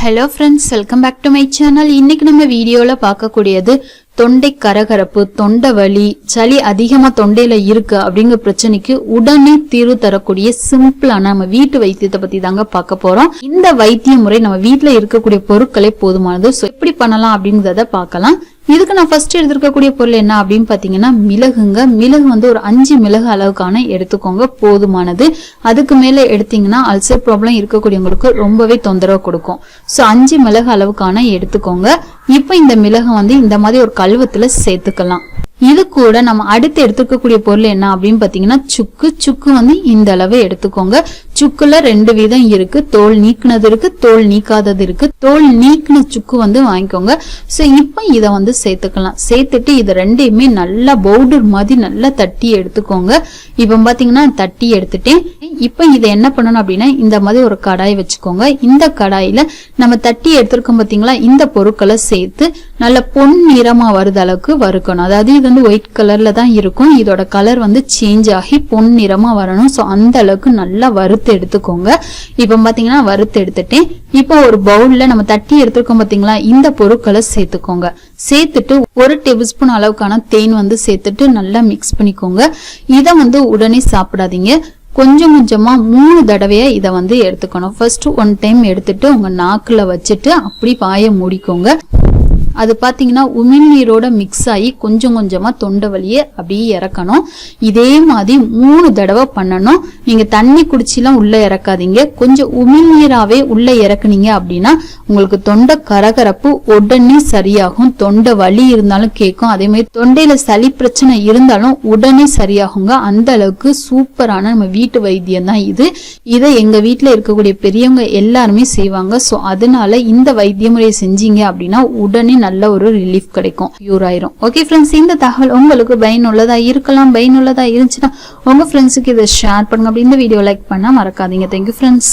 Hello friends, welcome back to my channel. இன்னைக்கு நம்ம வீடியோல பார்க்கக்கூடியது தொண்டை கரகரப்பு, தொண்டை வலி, சளி அதிகமா தொண்டையில இருக்கு அப்படிங்கிற பிரச்சனைக்கு உடனே தீர்வு தரக்கூடிய சிம்பிளான நம்ம வீட்டு வைத்தியத்தை பத்தி தாங்க பார்க்க போறோம். இந்த வைத்திய முறை நம்ம வீட்டுல இருக்கக்கூடிய பொருட்களே போதுமானது. எப்படி பண்ணலாம் அப்படிங்கறத பார்க்கலாம். இதுக்கு நான் ஃபர்ஸ்ட் எடுத்துக்கக்கூடிய பொருள் என்ன அப்படின்னு பாத்தீங்கன்னா மிளகுங்க. மிளகு வந்து ஒரு 5 மிளகு அளவுக்கான எடுத்துக்கோங்க, போதுமானது. அதுக்கு மேல எடுத்தீங்கன்னா அல்சர் ப்ராப்ளம் இருக்கக்கூடியவங்களுக்கு ரொம்பவே தொந்தரவு கொடுக்கும். சோ 5 மிளகு அளவுக்கான எடுத்துக்கோங்க. இப்ப இந்த மிளகு வந்து இந்த மாதிரி ஒரு கல்வத்துல சேர்த்துக்கலாம். இது கூட நம்ம அடுத்து எடுத்துக்கக்கூடிய பொருள் என்ன அப்படின்னு பாத்தீங்கன்னா சுக்கு. சுக்கு வந்து இந்த அளவு எடுத்துக்கோங்க. சுக்குல 2 விதம் இருக்கு, தோல் நீக்கினது இருக்கு, தோல் நீக்காதது இருக்கு. தோல் நீக்கின சுக்கு வந்து வாங்கிக்கோங்க. சோ இப்ப இத வந்து சேர்த்துக்கலாம். சேர்த்துட்டு இது ரெண்டையுமே நல்லா பவுடர் மாதிரி நல்லா தட்டி எடுத்துக்கோங்க. இப்ப பாத்தீங்கன்னா தட்டி எடுத்துட்டேன். இப்ப இதை என்ன பண்ணணும் அப்படின்னா இந்த மாதிரி ஒரு கடாய் வச்சுக்கோங்க. இந்த கடாயில நம்ம தட்டி எடுத்திருக்கோம் பாத்தீங்களா, இந்த பொருட்களை சேர்த்து நல்ல பொன் நிறமா வருது அளவுக்கு வறுக்கணும். அதாவது இது வந்து ஒயிட் கலர்ல தான் இருக்கும். இதோட கலர் வந்து சேஞ்ச் ஆகி பொன் நிறமா வரணும். சோ அந்த அளவுக்கு நல்லா வறுத்து எடுத்துக்கோங்க. இப்ப பாத்தீங்கன்னா வறுத்து எடுத்துட்டேன். இப்போ ஒரு பவுல்ல நம்ம தட்டி எடுத்துருக்கோம் பாத்தீங்களா, இந்த பொருட்களை சேர்த்துக்கோங்க. சேர்த்துட்டு 1 டேபிள் ஸ்பூன் அளவுக்கான தேன் வந்து சேர்த்துட்டு நல்லா மிக்ஸ் பண்ணிக்கோங்க. இத வந்து உடனே சாப்பிடாதீங்க, கொஞ்சம் கொஞ்சமா 3 தடவையா இத வந்து எடுத்துக்கணும். ஃபர்ஸ்ட் 1 டைம் எடுத்துட்டு உங்க நாக்குல வச்சுட்டு அப்படி வாயை மூடிக்கோங்க. அது பாத்தீங்கன்னா உமிழ்நீரோட மிக்ஸ் ஆகி கொஞ்சம் கொஞ்சமா தொண்டை வலியை அப்படியே இறக்கணும். இதே மாதிரி 3 தடவை பண்ணணும். நீங்க தண்ணி குடிச்செல்லாம் உள்ள இறக்காதீங்க, கொஞ்சம் உமிழ்நீராவே உள்ள இறக்குனீங்க அப்படின்னா உங்களுக்கு தொண்டை கரகரப்பு உடனே சரியாகும். தொண்டை வலி இருந்தாலும் கேட்கும். அதே மாதிரி தொண்டையில சளி பிரச்சனை இருந்தாலும் உடனே சரியாகுங்க. அந்த அளவுக்கு சூப்பரான நம்ம வீட்டு வைத்தியம் தான் இது. இதை எங்க வீட்டுல இருக்கக்கூடிய பெரியவங்க எல்லாருமே செய்வாங்க. சோ அதனால இந்த வைத்திய முறையை செஞ்சீங்க அப்படின்னா உடனே நல்ல ஒரு ரிலீஃப் கிடைக்கும், கியூர் ஆயிரும். ஓகே ஃப்ரெண்ட்ஸ், இந்த தகவல் உங்களுக்கு பயனுள்ளதா இருக்கலாம். பயனுள்ளதா இருந்துச்சுன்னா உங்க ஃப்ரெண்ட்ஸுக்கு இதை ஷேர் பண்ணுங்க. அப்படி இந்த வீடியோ லைக் பண்ணா மறக்காதீங்க. Thank you friends.